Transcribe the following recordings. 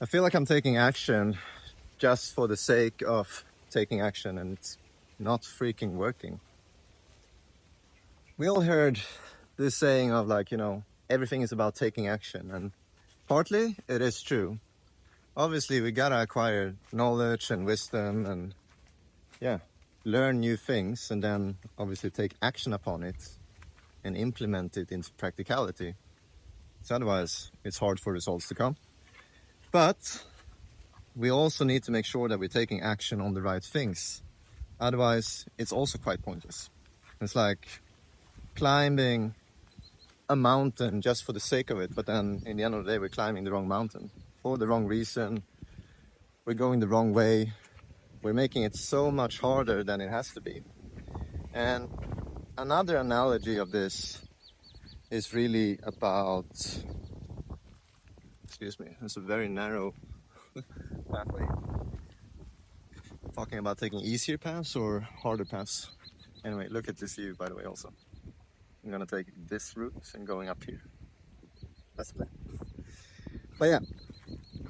I feel like I'm taking action just for the sake of taking action, and it's not freaking working. We all heard this saying of like, everything is about taking action, and partly it is true. Obviously, we gotta acquire knowledge and wisdom and, learn new things, and then obviously take action upon it and implement it into practicality. So otherwise, it's hard for results to come. But we also need to make sure that we're taking action on the right things. Otherwise, it's also quite pointless. It's like climbing a mountain just for the sake of it, but then in the end of the day, we're climbing the wrong mountain for the wrong reason. We're going the wrong way. We're making it so much harder than it has to be. And another analogy of this is really about, it's a very narrow pathway. Talking about taking easier paths or harder paths. Anyway, look at this view, by the way, also. I'm gonna take this route and going up here. That's the plan. But yeah,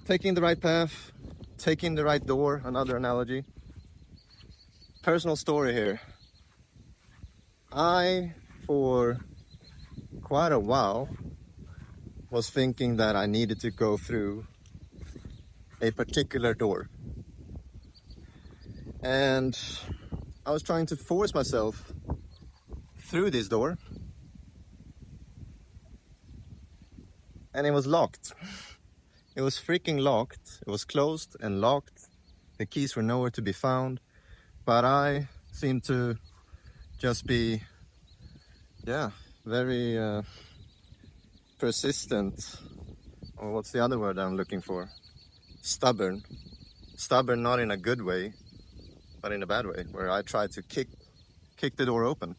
taking the right path, taking the right door, another analogy. Personal story here. I, for quite a while, was thinking that I needed to go through a particular door. And I was trying to force myself through this door. And it was locked. It was freaking locked. It was closed and locked. The keys were nowhere to be found. But I seemed to just be, very persistent. Or what's the other word I'm looking for? Stubborn. Stubborn not in a good way, but in a bad way, where I tried to kick the door open.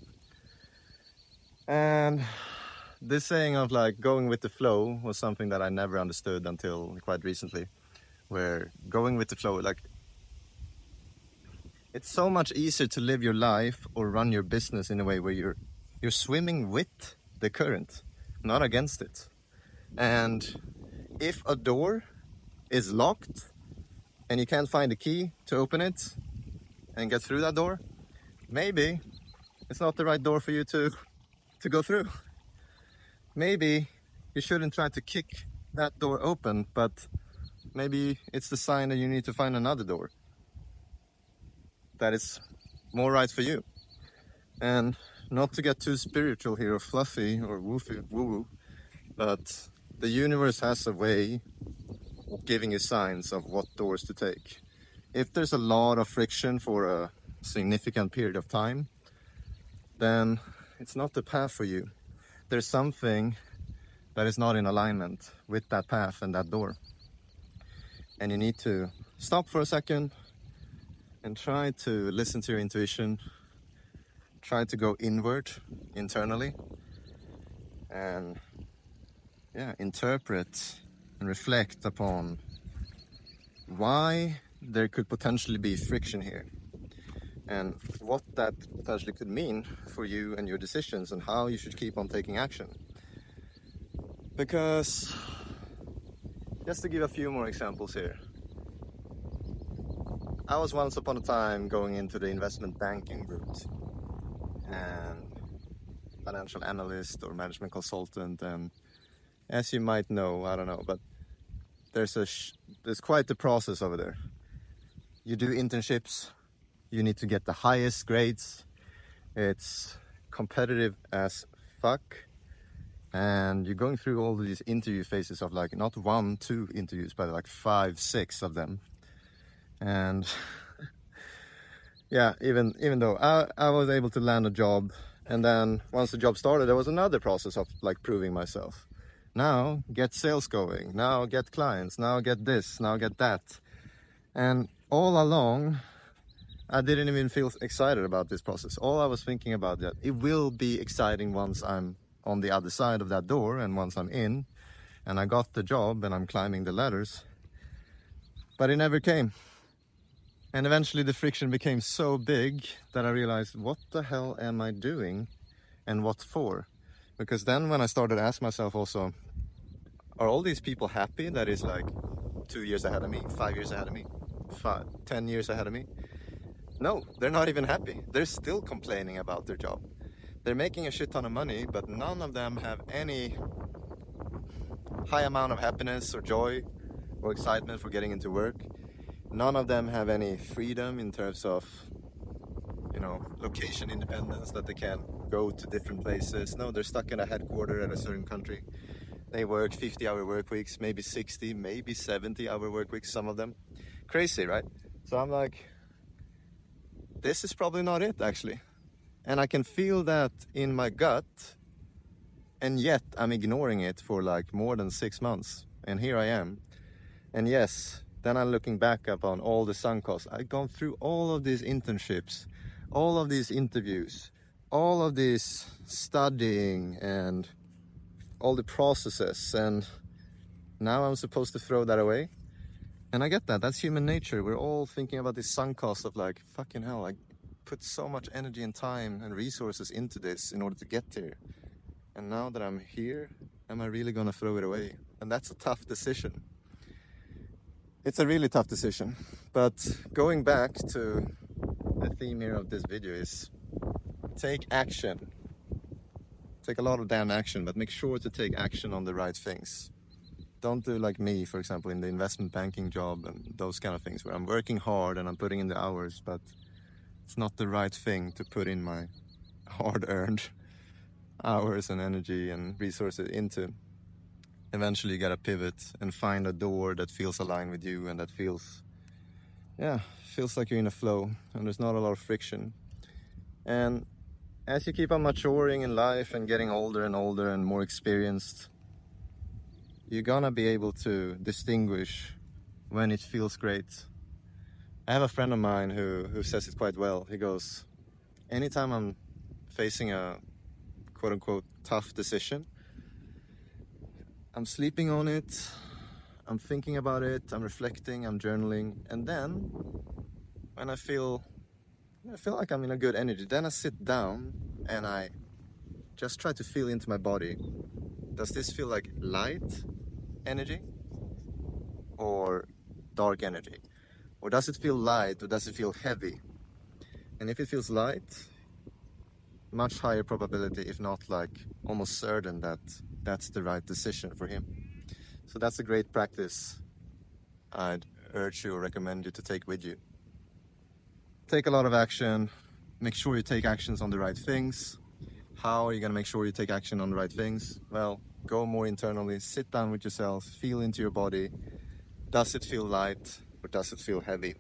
And this saying of like going with the flow was something that I never understood until quite recently, where going with the flow, like, it's so much easier to live your life or run your business in a way where you're swimming with the current, not against it. And if a door is locked and you can't find a key to open it and get through that door, maybe it's not the right door for you to go through. Maybe you shouldn't try to kick that door open, but maybe it's the sign that you need to find another door that is more right for you. And not to get too spiritual here or fluffy or woo-woo, but the universe has a way of giving you signs of what doors to take. If there's a lot of friction for a significant period of time, then it's not the path for you. There's something that is not in alignment with that path and that door. And you need to stop for a second and try to listen to your intuition. Try to go inward, internally, and interpret and reflect upon why there could potentially be friction here and what that potentially could mean for you and your decisions and how you should keep on taking action. Because, just to give a few more examples here, I was once upon a time going into the investment banking route and financial analyst or management consultant, and as you might know, I don't know, but there's quite the process over there. You do internships, you need to get the highest grades, it's competitive as fuck, and you're going through all these interview phases of like not 1, 2 interviews, but like 5, 6 of them. And even though I was able to land a job, and then once the job started, there was another process of like proving myself. Now get sales going, now get clients, now get this, now get that. And all along, I didn't even feel excited about this process. All I was thinking about that it will be exciting once I'm on the other side of that door and once I'm in and I got the job and I'm climbing the ladders. But it never came. And eventually the friction became so big that I realized, what the hell am I doing and what for? Because then when I started to ask myself also, are all these people happy that is like 2 years ahead of me, 5 years ahead of me, 10 years ahead of me. No, they're not even happy. They're still complaining about their job. They're making a shit ton of money, but none of them have any high amount of happiness or joy or excitement for getting into work. None of them have any freedom in terms of, location independence, that they can go to different places. No, they're stuck in a headquarter at a certain country. They work 50-hour work weeks, maybe 60, maybe 70-hour work weeks, some of them. Crazy, right? So I'm like, this is probably not it, actually. And I can feel that in my gut, and yet I'm ignoring it for like more than 6 months. And here I am. And yes, then I'm looking back upon all the sunk costs. I've gone through all of these internships, all of these interviews, all of this studying and all the processes, and now I'm supposed to throw that away. And I get that, that's human nature. We're all thinking about this sunk cost of like, fucking hell, I put so much energy and time and resources into this in order to get here. And now that I'm here, am I really gonna throw it away? And that's a tough decision. It's a really tough decision. But going back to the theme here of this video is take action. Take a lot of damn action, but make sure to take action on the right things. Don't do like me, for example, in the investment banking job and those kind of things where I'm working hard and I'm putting in the hours, but it's not the right thing to put in my hard-earned hours and energy and resources into. Eventually you gotta pivot and find a door that feels aligned with you and that feels like you're in a flow and there's not a lot of friction. And as you keep on maturing in life and getting older and more experienced, you're gonna be able to distinguish when it feels great. I have a friend of mine who says it quite well. He goes, anytime I'm facing a quote-unquote tough decision, I'm sleeping on it, I'm thinking about it, I'm reflecting, I'm journaling, and then when I feel like I'm in a good energy, then I sit down and I just try to feel into my body. Does this feel like light energy or dark energy? Or does it feel light or does it feel heavy? And if it feels light, much higher probability, if not like almost certain, that that's the right decision for him. So that's a great practice I'd urge you or recommend you to take with you. Take a lot of action. Make sure you take actions on the right things. How are you going to make sure you take action on the right things? Well, go more internally, sit down with yourself, feel into your body. Does it feel light or does it feel heavy?